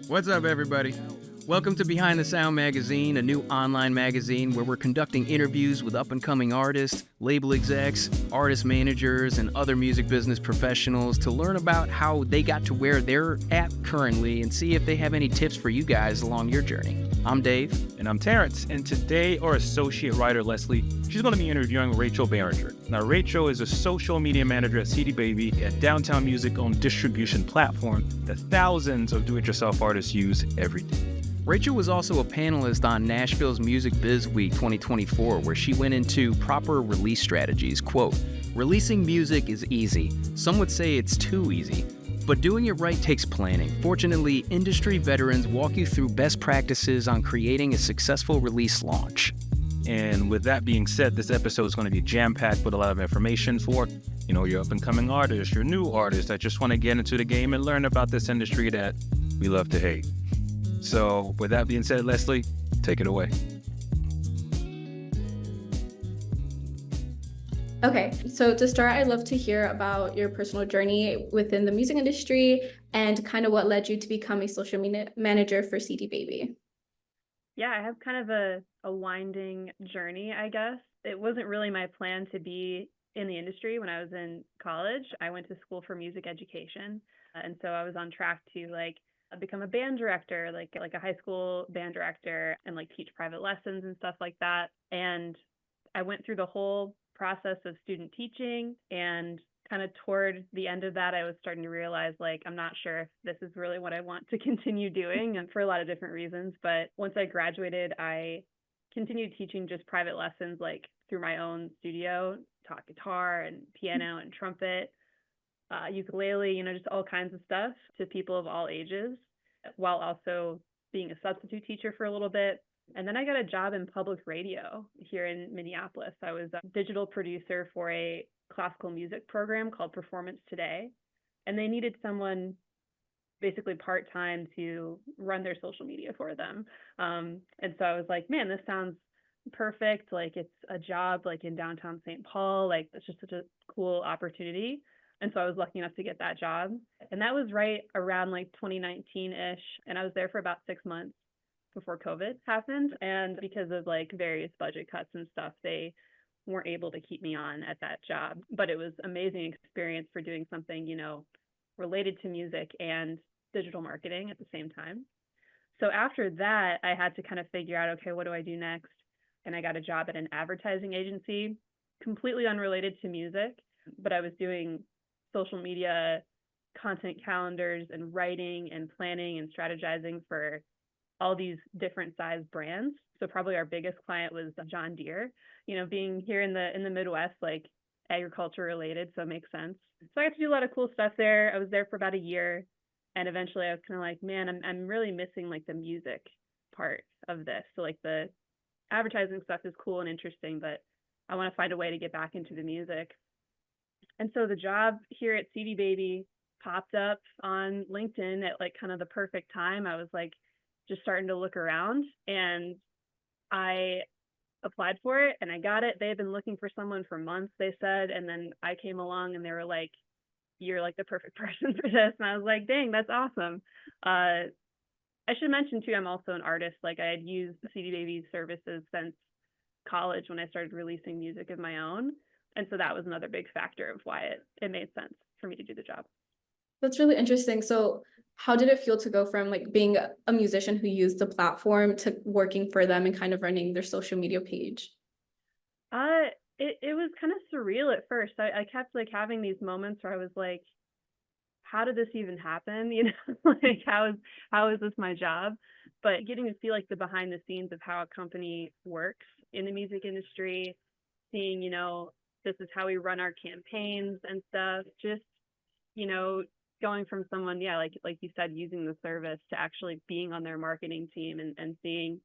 What's up, everybody? Welcome to Behind the Sound Magazine, a new online magazine where we're conducting interviews with up-and-coming artists, label execs, artist managers, and other music business professionals to learn about how they got to where they're at currently and see if they have any tips for you guys along your journey. I'm Dave. And I'm Terrence, and today our associate writer, Leslie, she's going to be interviewing Rachel Behringer. Now, Rachel is a social media manager at CD Baby, a downtown music-owned distribution platform that thousands of do-it-yourself artists use every day. Rachel was also a panelist on Nashville's Music Biz Week 2024, where she went into proper release strategies. Quote, "Releasing music is easy. Some would say it's too easy. But doing it right takes planning. Fortunately, industry veterans walk you through best practices on creating a successful release launch." And with that being said, this episode is going to be jam-packed with a lot of information for, your up-and-coming artists, your new artists that just want to get into the game and learn about this industry that we love to hate. So with that being said, Leslie, take it away. Okay, so to start, I'd love to hear about your personal journey within the music industry and kind of what led you to become a social media manager for CD Baby. Yeah, I have kind of a winding journey, I guess. It wasn't really my plan to be in the industry when I was in college. I went to school for music education, and so I was on track to become a band director, like a high school band director, and teach private lessons and stuff like that. And I went through the whole process of student teaching, and kind of toward the end of that, I was starting to realize I'm not sure if this is really what I want to continue doing, and for a lot of different reasons. But once I graduated, I continued teaching just private lessons through my own studio, taught guitar and piano and trumpet, ukulele, just all kinds of stuff to people of all ages, while also being a substitute teacher for a little bit. And then I got a job in public radio here in Minneapolis. I was a digital producer for a classical music program called Performance Today. And they needed someone basically part-time to run their social media for them. And so I was like, man, this sounds perfect. It's a job in downtown St. Paul. It's just such a cool opportunity. And so I was lucky enough to get that job. And that was right around 2019-ish. And I was there for about 6 months before COVID happened. And because of various budget cuts and stuff, they weren't able to keep me on at that job. But it was amazing experience for doing something, related to music and digital marketing at the same time. So after that, I had to kind of figure out, okay, what do I do next? And I got a job at an advertising agency, completely unrelated to music, but I was doing social media content calendars and writing and planning and strategizing for all these different size brands. So probably our biggest client was John Deere, being here in the Midwest, agriculture related. So it makes sense. So I got to do a lot of cool stuff there. I was there for about a year. And eventually I was kind of man, I'm really missing the music part of this. So the advertising stuff is cool and interesting, but I want to find a way to get back into the music. And so the job here at CD Baby popped up on LinkedIn at kind of the perfect time. I was just starting to look around, and I applied for it and I got it. They had been looking for someone for months, they said, and then I came along and they were like, "You're the perfect person for this." And I was like, dang, that's awesome. I should mention too, I'm also an artist. I had used CD Baby's services since college when I started releasing music of my own. And so that was another big factor of why it made sense for me to do the job. That's really interesting. So how did it feel to go from being a musician who used the platform to working for them and kind of running their social media page? It was kind of surreal at first. I kept having these moments where I was like, how did this even happen? How is this my job? But getting to see the behind the scenes of how a company works in the music industry, seeing, this is how we run our campaigns and stuff, just, going from someone, like you said, using the service to actually being on their marketing team and seeing,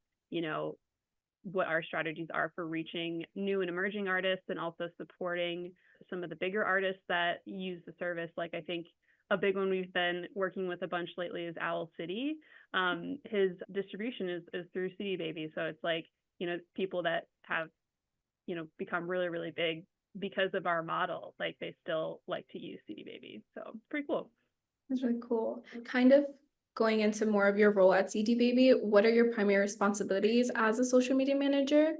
what our strategies are for reaching new and emerging artists, and also supporting some of the bigger artists that use the service. I think a big one we've been working with a bunch lately is Owl City. His distribution is through CD Baby. So it's people that have, become really, really big because of our model. They still like to use CD Baby. So it's pretty cool. That's really cool. Kind of going into more of your role at CD Baby, what are your primary responsibilities as a social media manager?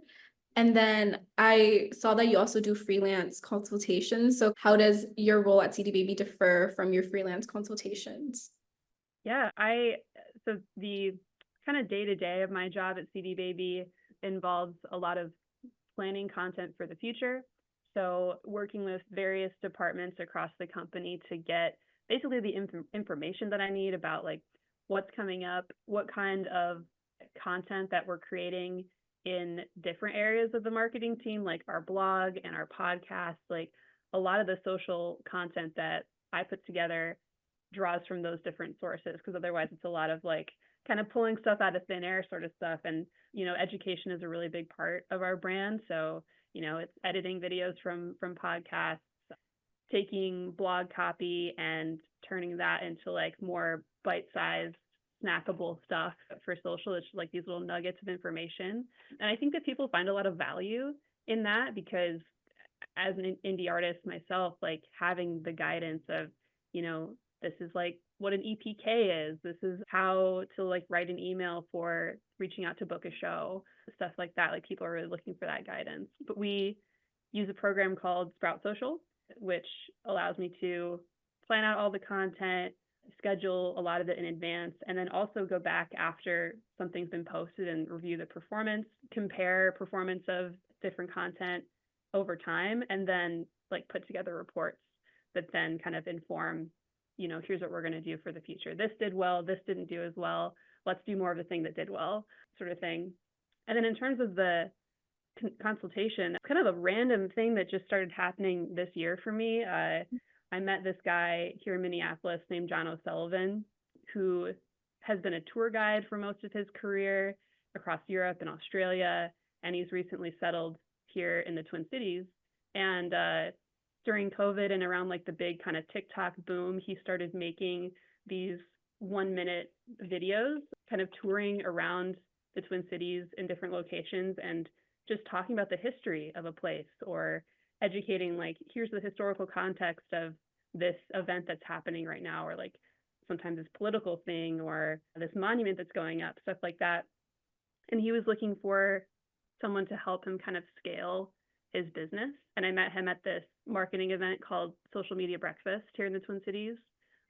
And then I saw that you also do freelance consultations. So how does your role at CD Baby differ from your freelance consultations? Yeah, so the kind of day-to-day of my job at CD Baby involves a lot of planning content for the future. So working with various departments across the company to get basically the information that I need about like what's coming up, what kind of content that we're creating in different areas of the marketing team, like our blog and our podcast. Like a lot of the social content that I put together draws from those different sources, because otherwise it's a lot of like kind of pulling stuff out of thin air sort of stuff. And, education is a really big part of our brand. So, it's editing videos from podcasts, taking blog copy and turning that into like more bite-sized snackable stuff for social. It's like these little nuggets of information. And I think that people find a lot of value in that, because as an indie artist myself, like having the guidance of, this is like what an EPK is. This is how to like write an email for reaching out to book a show, stuff like that. Like people are really looking for that guidance. But we use a program called Sprout Social, which allows me to plan out all the content, schedule a lot of it in advance, and then also go back after something's been posted and review the performance, compare performance of different content over time, and then like put together reports that then kind of inform, here's what we're going to do for the future. This did well, this didn't do as well. Let's do more of the thing that did well, sort of thing. And then in terms of the consultation, kind of a random thing that just started happening this year for me. I met this guy here in Minneapolis named John O'Sullivan, who has been a tour guide for most of his career across Europe and Australia, and he's recently settled here in the Twin Cities. And during COVID and around like the big kind of TikTok boom, he started making these 1-minute videos, kind of touring around the Twin Cities in different locations and just talking about the history of a place, or educating like, here's the historical context of this event that's happening right now, or like sometimes this political thing or this monument that's going up, stuff like that. And he was looking for someone to help him kind of scale his business. And I met him at this marketing event called Social Media Breakfast here in the Twin Cities.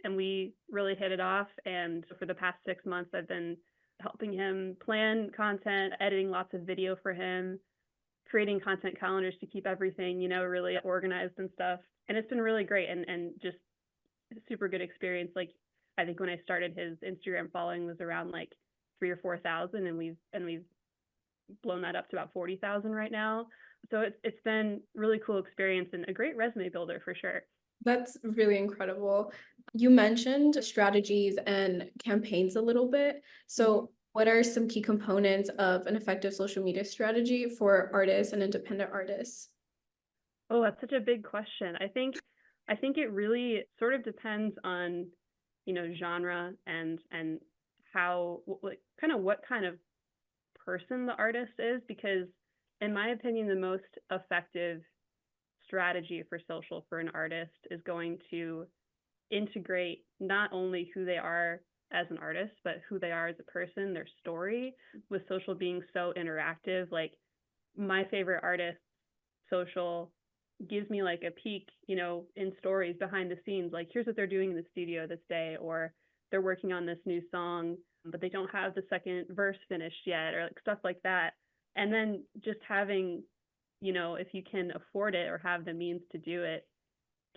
And we really hit it off. And for the past 6 months, I've been helping him plan content, editing lots of video for him, creating content calendars to keep everything, really organized and stuff. And it's been really great and just a super good experience. Like, I think when I started, his Instagram following was around like 3,000 or 4,000, and we've blown that up to about 40,000 right now. So it's been really cool experience and a great resume builder for sure. That's really incredible. You mentioned strategies and campaigns a little bit. So what are some key components of an effective social media strategy for artists and independent artists? Oh, that's such a big question. I think it really sort of depends on, genre and how, like, kind of what kind of person the artist is, because in my opinion, the most effective strategy for social for an artist is going to integrate not only who they are as an artist, but who they are as a person, their story, with social being so interactive. Like, my favorite artist, social, gives me like a peek, in stories behind the scenes. Like, here's what they're doing in the studio this day, or they're working on this new song, but they don't have the second verse finished yet, or like stuff like that. And then just having, if you can afford it or have the means to do it,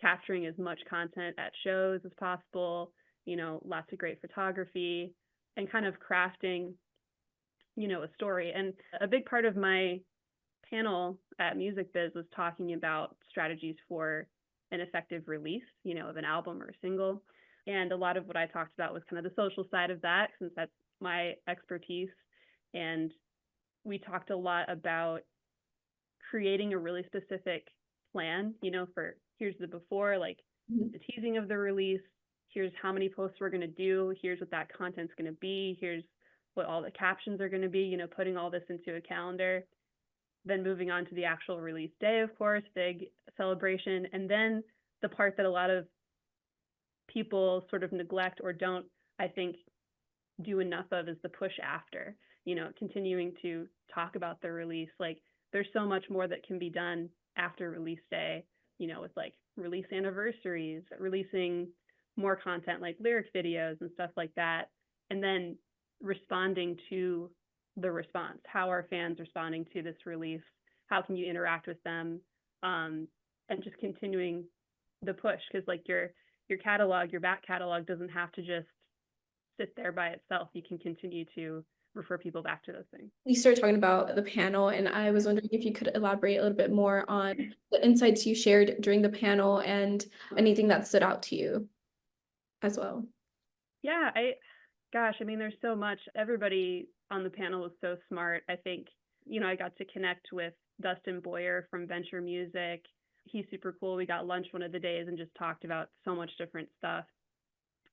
capturing as much content at shows as possible, lots of great photography, and kind of crafting, a story. And a big part of my panel at Music Biz was talking about strategies for an effective release, of an album or a single. And a lot of what I talked about was kind of the social side of that, since that's my expertise. And we talked a lot about creating a really specific plan, for here's the before, like the teasing of the release, here's how many posts we're going to do, here's what that content's going to be, here's what all the captions are going to be, putting all this into a calendar. Then moving on to the actual release day, of course, big celebration. And then the part that a lot of people sort of neglect or don't, I think, do enough of is the push after, continuing to talk about the release. Like there's so much more that can be done after release day, with like release anniversaries, releasing more content like lyric videos and stuff like that. And then responding to the response. How are fans responding to this release? How can you interact with them? And just continuing the push, because like your catalog, your back catalog doesn't have to just sit there by itself. You can continue to refer people back to those things. You started talking about the panel, and I was wondering if you could elaborate a little bit more on the insights you shared during the panel and anything that stood out to you as well. Yeah, I mean, there's so much. Everybody on the panel was so smart. I think, I got to connect with Dustin Boyer from Venture Music. He's super cool. We got lunch one of the days and just talked about so much different stuff.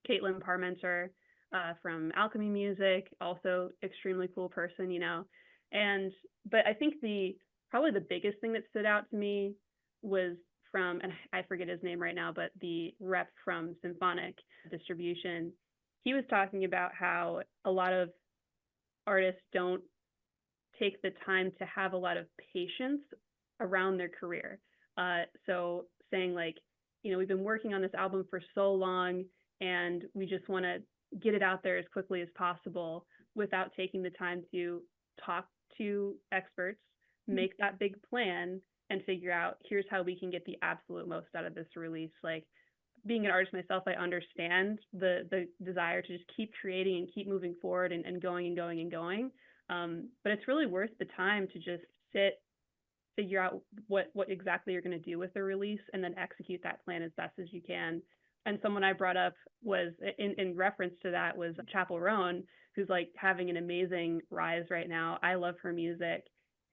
Caitlin Parmenter from Alchemy Music, also extremely cool person, but I think probably the biggest thing that stood out to me was from, and I forget his name right now, but the rep from Symphonic Distribution. He was talking about how a lot of artists don't take the time to have a lot of patience around their career. So saying like, we've been working on this album for so long and we just want to get it out there as quickly as possible without taking the time to talk to experts, make that big plan, and figure out here's how we can get the absolute most out of this release. Like being an artist myself, I understand the desire to just keep creating and keep moving forward and going and going and going. But it's really worth the time to just sit, figure out what exactly you're going to do with the release, and then execute that plan as best as you can. And someone I brought up was in reference to that was Chapel Roan, who's like having an amazing rise right now. I love her music,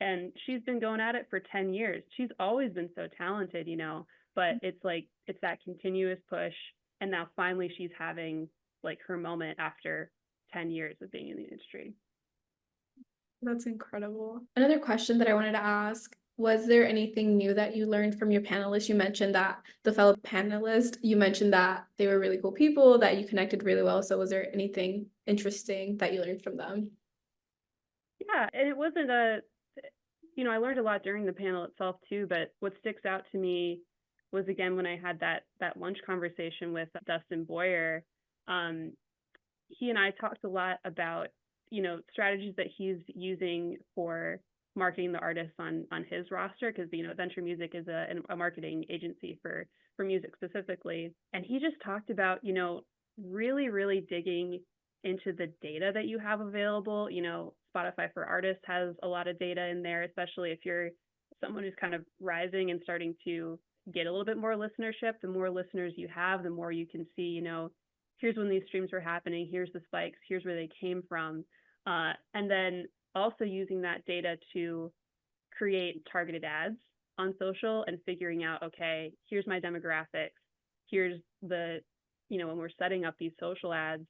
and she's been going at it for 10 years. She's always been so talented, but it's like, it's that continuous push. And now finally she's having like her moment after 10 years of being in the industry. That's incredible. Another question that I wanted to ask, was there anything new that you learned from your panelists? You mentioned that the fellow panelists, you mentioned that they were really cool people, that you connected really well. So was there anything interesting that you learned from them? Yeah, and it wasn't I learned a lot during the panel itself too, but what sticks out to me was, again, when I had that lunch conversation with Dustin Boyer. He and I talked a lot about, strategies that he's using for marketing the artists on his roster, because Venture Music is a marketing agency for music specifically. And he just talked about really, really digging into the data that you have available. Spotify for Artists has a lot of data in there, especially if you're someone who's kind of rising and starting to get a little bit more listenership. The more listeners you have, the more you can see, here's when these streams were happening, here's the spikes, here's where they came from. And then also using that data to create targeted ads on social and figuring out, okay, here's my demographics, here's the, when we're setting up these social ads,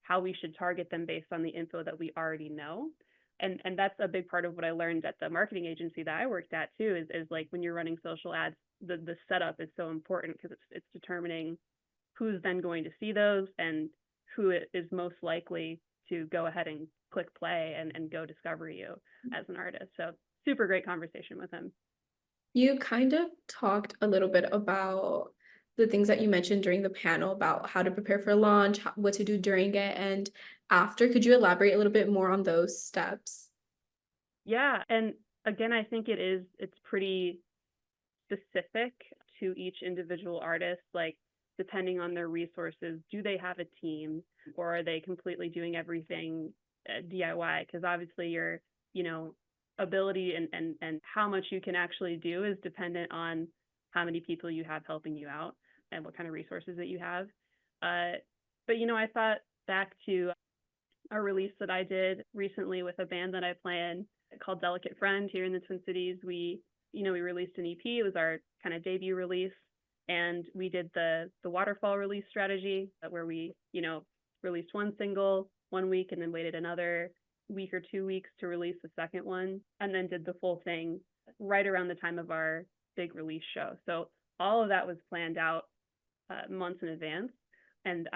how we should target them based on the info that we already know. And that's a big part of what I learned at the marketing agency that I worked at too, is like when you're running social ads, the setup is so important, because it's determining who's then going to see those and who is most likely to go ahead and click play and go discover you as an artist. So super great conversation with him. You kind of talked a little bit about the things that you mentioned during the panel about how to prepare for launch, what to do during it and after. Could you elaborate a little bit more on those steps? Yeah, and again, I think it's pretty specific to each individual artist, like depending on their resources. Do they have a team, or are they completely doing everything DIY? Because obviously your ability and how much you can actually do is dependent on how many people you have helping you out and what kind of resources that you have. But I thought back to a release that I did recently with a band that I play in called Delicate Friend here in the Twin Cities. We released an EP. It was our kind of debut release, and we did the waterfall release strategy, where we released one single 1 week and then waited another week or 2 weeks to release the second one, and then did the full thing right around the time of our big release show. So all of that was planned out months in advance. And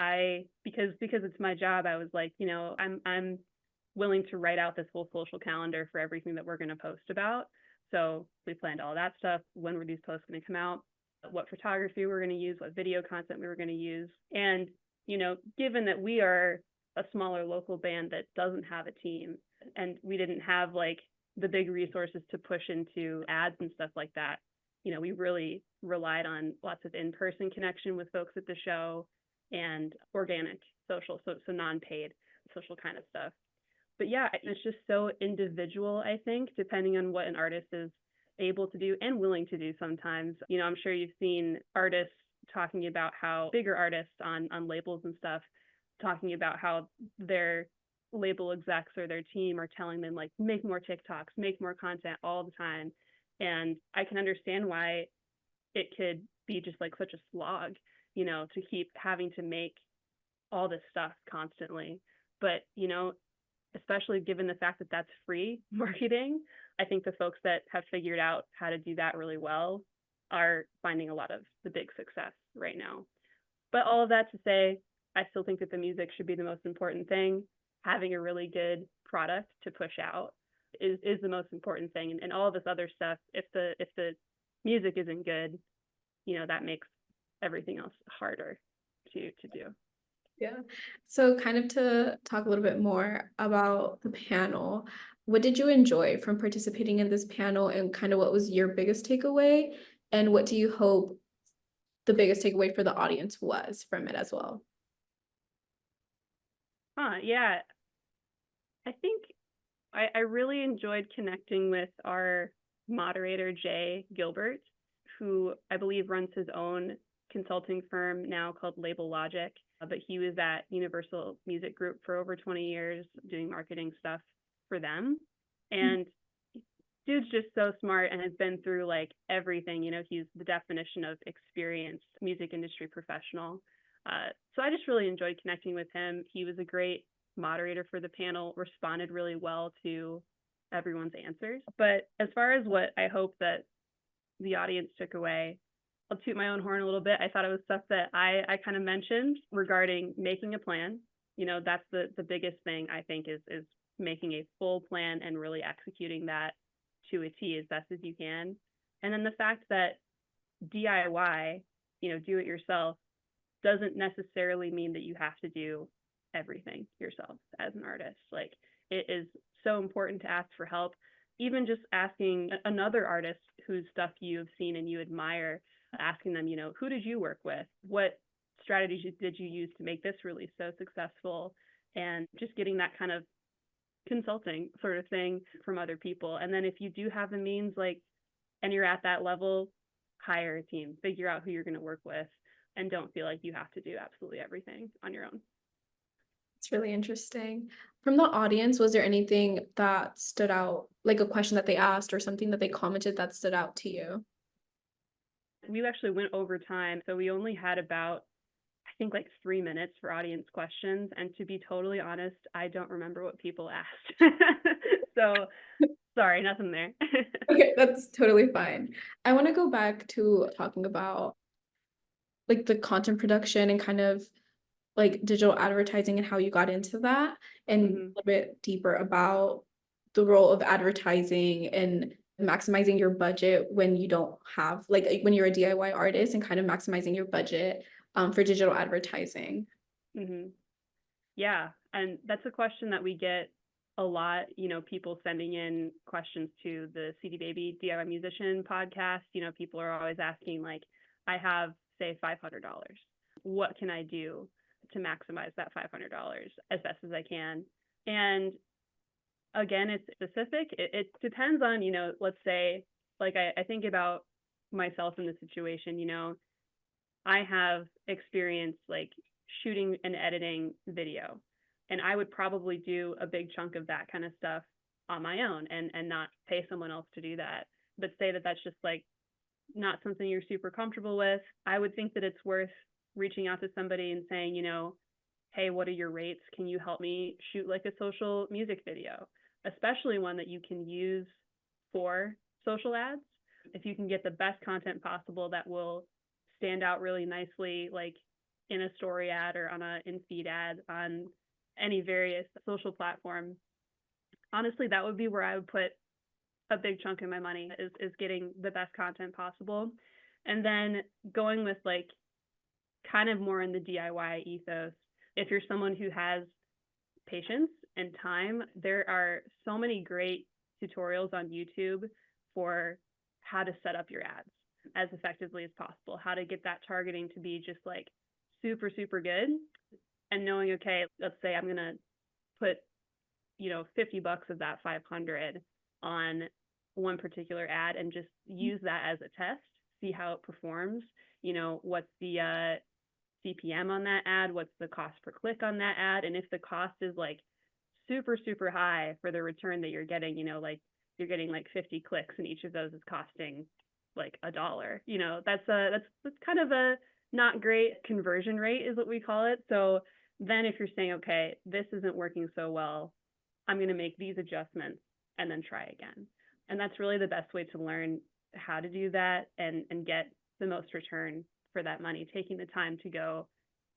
because it's my job, I was like, I'm willing to write out this whole social calendar for everything that we're going to post about. So we planned all that stuff. When were these posts going to come out? What photography we're going to use, what video content we were going to use. And, given that we are a smaller local band that doesn't have a team, and we didn't have like the big resources to push into ads and stuff like that, we really relied on lots of in-person connection with folks at the show and organic social, so non-paid social kind of stuff. But yeah, it's just so individual, I think, depending on what an artist is able to do and willing to do sometimes. I'm sure you've seen artists talking about how bigger artists on labels and stuff, talking about how their label execs or their team are telling them like, make more TikToks, make more content all the time. And I can understand why it could be just like such a slog, to keep having to make all this stuff constantly. But, especially given the fact that that's free marketing, I think the folks that have figured out how to do that really well are finding a lot of the big success right now. But all of that to say, I still think that the music should be the most important thing. Having a really good product to push out is the most important thing. And all of this other stuff, if the music isn't good, that makes everything else harder to do. Yeah. So kind of to talk a little bit more about the panel, what did you enjoy from participating in this panel, and kind of what was your biggest takeaway? And what do you hope the biggest takeaway for the audience was from it as well? Yeah. I think I really enjoyed connecting with our moderator, Jay Gilbert, who I believe runs his own consulting firm now called Label Logic. But he was at Universal Music Group for over 20 years doing marketing stuff for them. And dude's just so smart and has been through like everything. He's the definition of experienced music industry professional. So I just really enjoyed connecting with him. He was a great moderator for the panel, responded really well to everyone's answers. But as far as what I hope that the audience took away, I'll toot my own horn a little bit. I thought it was stuff that I kind of mentioned regarding making a plan. That's the biggest thing, I think, is making a full plan and really executing that to a T as best as you can. And then the fact that DIY, do it yourself, doesn't necessarily mean that you have to do everything yourself as an artist. Like, it is so important to ask for help. Even just asking another artist whose stuff you've seen and you admire, asking them, who did you work with? What strategies did you use to make this release so successful? And just getting that kind of consulting sort of thing from other people. And then if you do have the means, and you're at that level, hire a team, figure out who you're going to work with, and don't feel like you have to do absolutely everything on your own. It's really interesting. From the audience, was there anything that stood out, like a question that they asked or something that they commented that stood out to you? We actually went over time, so we only had about, I think, 3 minutes for audience questions. And to be totally honest, I don't remember what people asked. So sorry, nothing there. Okay, that's totally fine. I want to go back to talking about the content production and kind of digital advertising and how you got into that, and a little bit deeper about the role of advertising and maximizing your budget when you don't have when you're a DIY artist, and kind of maximizing your budget for digital advertising. Yeah, and that's a question that we get a lot, people sending in questions to the CD Baby DIY Musician podcast. People are always asking, I have, say, $500. What can I do to maximize that $500 as best as I can? And again, it's specific. It depends on, let's say, I think about myself in this situation. I have experience shooting and editing video, and I would probably do a big chunk of that kind of stuff on my own and not pay someone else to do that. But say that that's just not something you're super comfortable with, I would think that it's worth reaching out to somebody and saying, hey, what are your rates? Can you help me shoot a social music video, especially one that you can use for social ads? If you can get the best content possible that will stand out really nicely, in a story ad or on a in-feed ad on any various social platform, honestly, that would be where I would put a big chunk of my money is getting the best content possible. And then going with like kind of more in the DIY ethos. If you're someone who has patience and time, there are so many great tutorials on YouTube for how to set up your ads as effectively as possible, how to get that targeting to be just like super, super good. And knowing, okay, let's say I'm going to put, $50 of that 500 on one particular ad and just use that as a test, see how it performs. What's the CPM on that ad? What's the cost per click on that ad? And if the cost is like super, super high for the return that you're getting, like you're getting like 50 clicks and each of those is costing like $1, that's kind of a not great conversion rate is what we call it. So then if you're saying, okay, this isn't working so well, I'm going to make these adjustments and then try again. And that's really the best way to learn how to do that and get the most return for that money, taking the time to go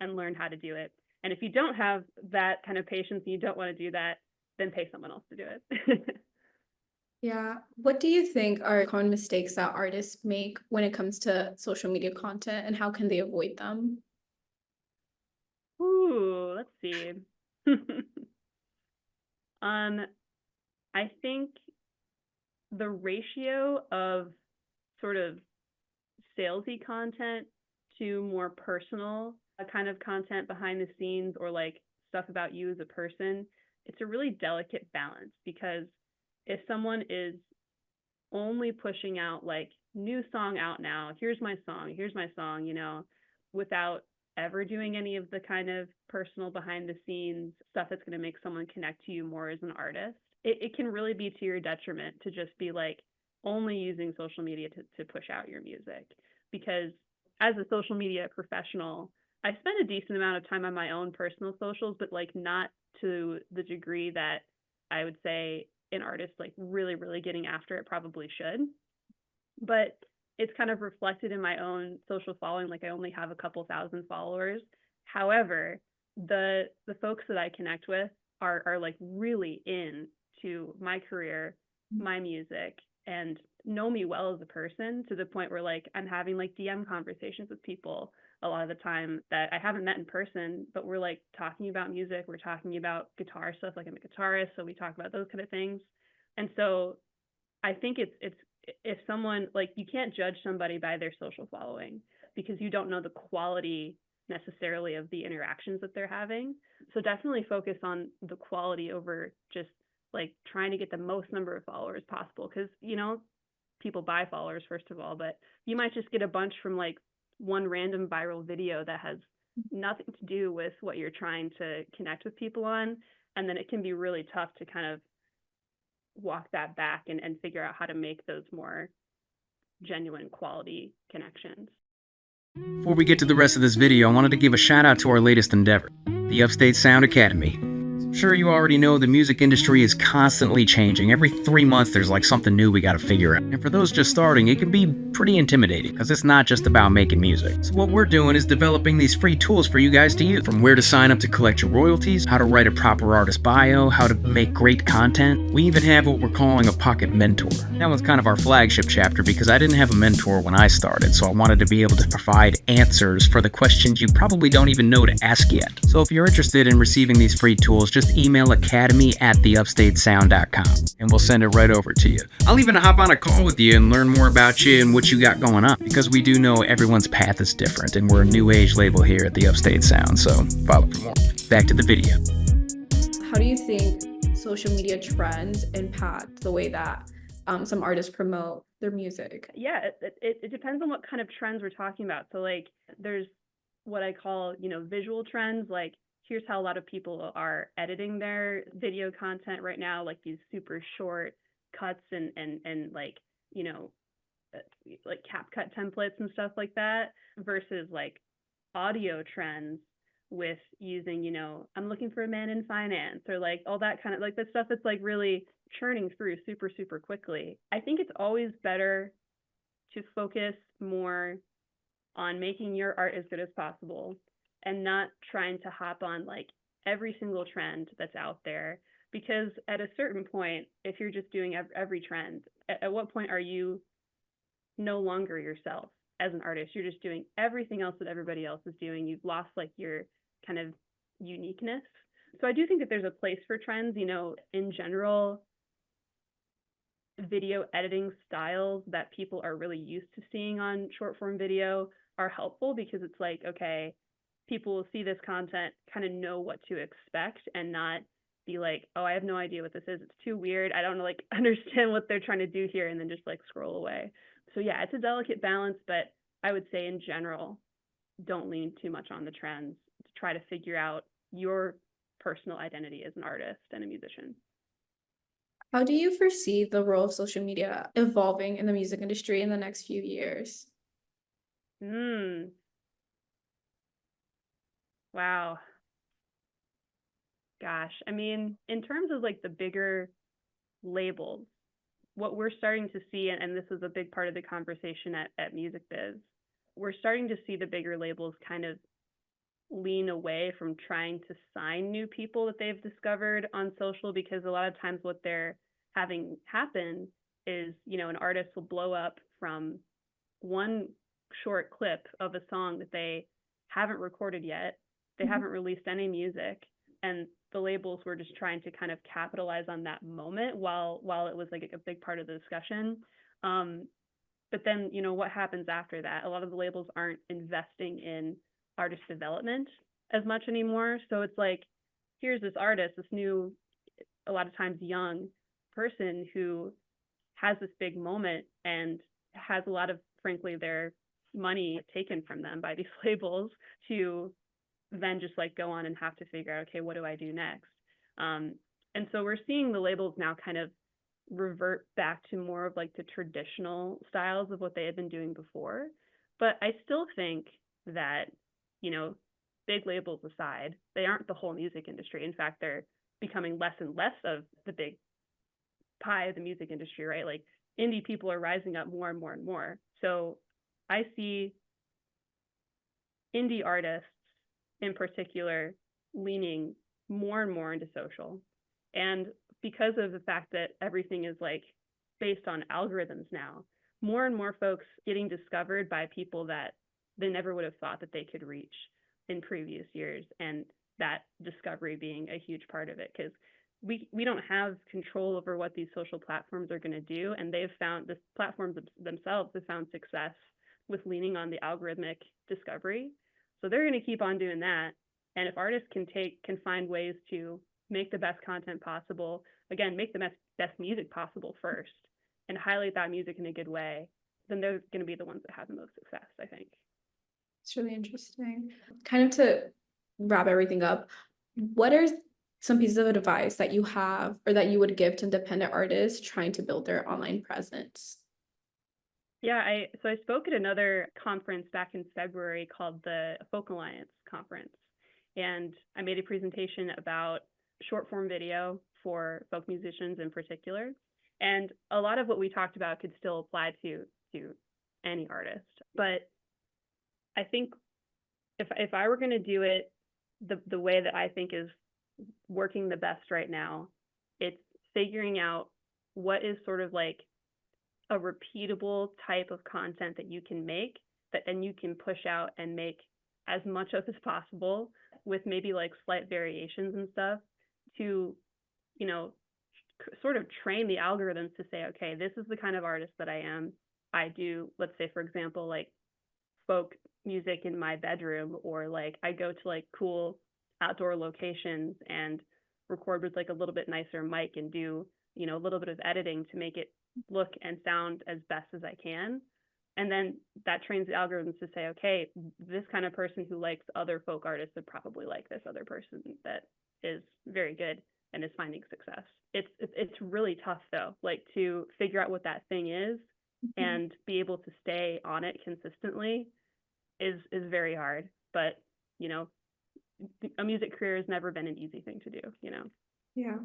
and learn how to do it. And if you don't have that kind of patience and you don't want to do that, then pay someone else to do it. Yeah. What do you think are common mistakes that artists make when it comes to social media content, and how can they avoid them? Ooh, let's see. I think the ratio of sort of salesy content to more personal kind of content behind the scenes or like stuff about you as a person, it's a really delicate balance because if someone is only pushing out like new song out now, here's my song, without ever doing any of the kind of personal behind the scenes stuff that's going to make someone connect to you more as an artist, it can really be to your detriment to just be like only using social media to push out your music. Because as a social media professional, I spend a decent amount of time on my own personal socials, but like not to the degree that I would say an artist like really, really getting after it probably should. But it's kind of reflected in my own social following. Like I only have a couple thousand followers. However, the folks that I connect with are like really into my career, my music, and know me well as a person to the point where like I'm having like DM conversations with people a lot of the time that I haven't met in person, but we're like talking about music, we're talking about guitar stuff, like I'm a guitarist, so we talk about those kind of things. And so I think it's if someone like you can't judge somebody by their social following because you don't know the quality necessarily of the interactions that they're having. So definitely focus on the quality over just like trying to get the most number of followers possible because people buy followers first of all, but you might just get a bunch from like one random viral video that has nothing to do with what you're trying to connect with people on, and then it can be really tough to kind of walk that back and figure out how to make those more genuine quality connections. Before we get to the rest of this video, I wanted to give a shout out to our latest endeavor, the Upstate Sound Academy. I'm sure you already know the music industry is constantly changing. Every 3 months there's like something new we gotta figure out. And for those just starting, it can be pretty intimidating because it's not just about making music. So what we're doing is developing these free tools for you guys to use. From where to sign up to collect your royalties, how to write a proper artist bio, how to make great content. We even have what we're calling a pocket mentor. That one's kind of our flagship chapter because I didn't have a mentor when I started, so I wanted to be able to provide answers for the questions you probably don't even know to ask yet. So if you're interested in receiving these free tools, just email academy@theupstatesound.com and we'll send it right over to you. I'll even hop on a call with you and learn more about you and what you got going on because we do know everyone's path is different and we're a new age label here at the Upstate Sound, so follow for more. Back to the video. How do you think social media trends impact the way that some artists promote their music? Yeah, it depends on what kind of trends we're talking about. So like there's what I call, visual trends, like here's how a lot of people are editing their video content right now, like these super short cuts and like, like CapCut templates and stuff like that, versus like audio trends with using, I'm looking for a man in finance or like all that kind of like that stuff that's like really churning through super, super quickly. I think it's always better to focus more on making your art as good as possible and not trying to hop on like every single trend that's out there. Because at a certain point, if you're just doing every trend, at what point are you no longer yourself as an artist? You're just doing everything else that everybody else is doing. You've lost like your kind of uniqueness. So I do think that there's a place for trends. In general, video editing styles that people are really used to seeing on short form video are helpful, because it's like, okay, people will see this content, kind of know what to expect, and not be like, oh, I have no idea what this is. It's too weird. I don't like understand what they're trying to do here, and then just like scroll away. So yeah, it's a delicate balance, but I would say in general, don't lean too much on the trends to try to figure out your personal identity as an artist and a musician. How do you foresee the role of social media evolving in the music industry in the next few years? Wow. Gosh, I mean, in terms of like the bigger labels, what we're starting to see, and this is a big part of the conversation at Music Biz, we're starting to see the bigger labels kind of lean away from trying to sign new people that they've discovered on social, because a lot of times what they're having happen is, an artist will blow up from one short clip of a song that they haven't recorded yet. They haven't released any music, and the labels were just trying to kind of capitalize on that moment while it was like a big part of the discussion. But then, what happens after that? A lot of the labels aren't investing in artist development as much anymore. So it's like, here's this artist, this new, a lot of times young person who has this big moment and has a lot of, frankly, their money taken from them by these labels, to then just like go on and have to figure out, okay, what do I do next? And so we're seeing the labels now kind of revert back to more of like the traditional styles of what they had been doing before. But I still think that, big labels aside, they aren't the whole music industry. In fact, they're becoming less and less of the big pie of the music industry, right? Like indie people are rising up more and more and more. So I see indie artists in particular leaning more and more into social. And because of the fact that everything is like based on algorithms now, more and more folks getting discovered by people that they never would have thought that they could reach in previous years, and that discovery being a huge part of it, because we don't have control over what these social platforms are going to do, and they've found, the platforms themselves have found success with leaning on the algorithmic discovery. So they're going to keep on doing that. And if artists can find ways to make the best content possible, again, make the best music possible first, and highlight that music in a good way, then they're going to be the ones that have the most success, I think. It's really interesting. Kind of to wrap everything up, what are some pieces of advice that you have or that you would give to independent artists trying to build their online presence? Yeah, I spoke at another conference back in February called the Folk Alliance Conference, and I made a presentation about short form video for folk musicians in particular. And a lot of what we talked about could still apply to any artist. But I think if I were going to do it the way that I think is working the best right now, it's figuring out what is sort of like a repeatable type of content that you can make, that then you can push out and make as much of as possible, with maybe like slight variations and stuff, to, sort of train the algorithms to say, okay, this is the kind of artist that I am. I do, let's say, for example, like folk music in my bedroom, or like I go to like cool outdoor locations and record with like a little bit nicer mic and do, a little bit of editing to make it look and sound as best as I can. And then that trains the algorithms to say, okay, this kind of person who likes other folk artists would probably like this other person that is very good and is finding success. It's really tough though, like to figure out what that thing is and be able to stay on it consistently is very hard. But, a music career has never been an easy thing to do, Yeah.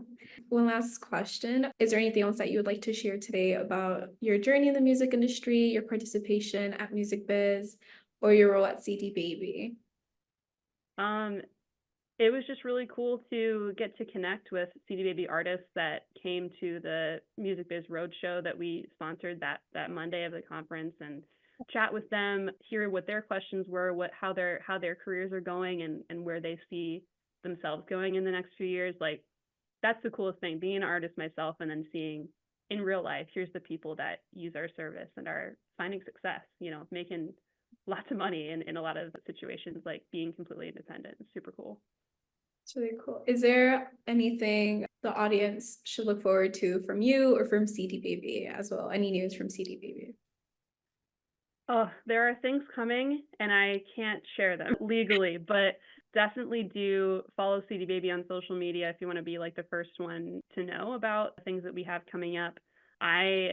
One last question. Is there anything else that you would like to share today about your journey in the music industry, your participation at Music Biz, or your role at CD Baby? Um, it was just really cool to get to connect with CD Baby artists that came to the Music Biz Roadshow that we sponsored that Monday of the conference, and chat with them, hear what their questions were, how their careers are going, and where they see themselves going in the next few years. Like, that's the coolest thing, being an artist myself and then seeing in real life, here's the people that use our service and are finding success, making lots of money in a lot of situations, like being completely independent. It's super cool. It's really cool. Is there anything the audience should look forward to from you or from CD Baby as well? Any news from CD Baby? Oh, there are things coming and I can't share them legally, but definitely do follow CD Baby on social media if you want to be like the first one to know about things that we have coming up. I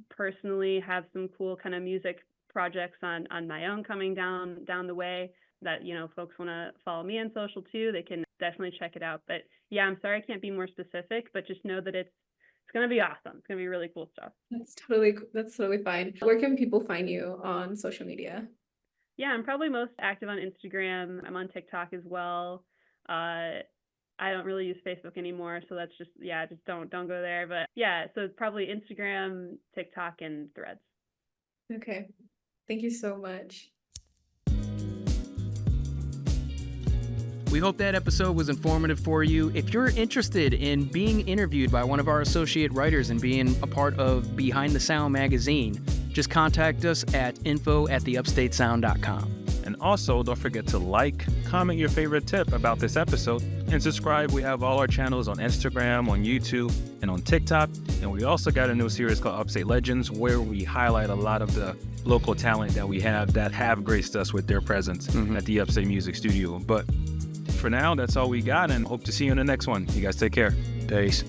personally have some cool kind of music projects on my own coming down the way that, folks want to follow me on social too. They can definitely check it out. But yeah, I'm sorry I can't be more specific, but just know that it's going to be awesome. It's going to be really cool stuff. That's totally fine. Where can people find you on social media? Yeah, I'm probably most active on Instagram. I'm on TikTok as well. I don't really use Facebook anymore, so that's just don't go there. But yeah, so it's probably Instagram, TikTok, and Threads. Okay. Thank you so much. We hope that episode was informative for you. If you're interested in being interviewed by one of our associate writers and being a part of Behind the Sound magazine, just contact us at info@theupstatesound.com. And also, don't forget to like, comment your favorite tip about this episode, and subscribe. We have all our channels on Instagram, on YouTube, and on TikTok. And we also got a new series called Upstate Legends, where we highlight a lot of the local talent that we have that have graced us with their presence at the Upstate Music Studio. But for now, that's all we got, and hope to see you in the next one. You guys take care. Peace.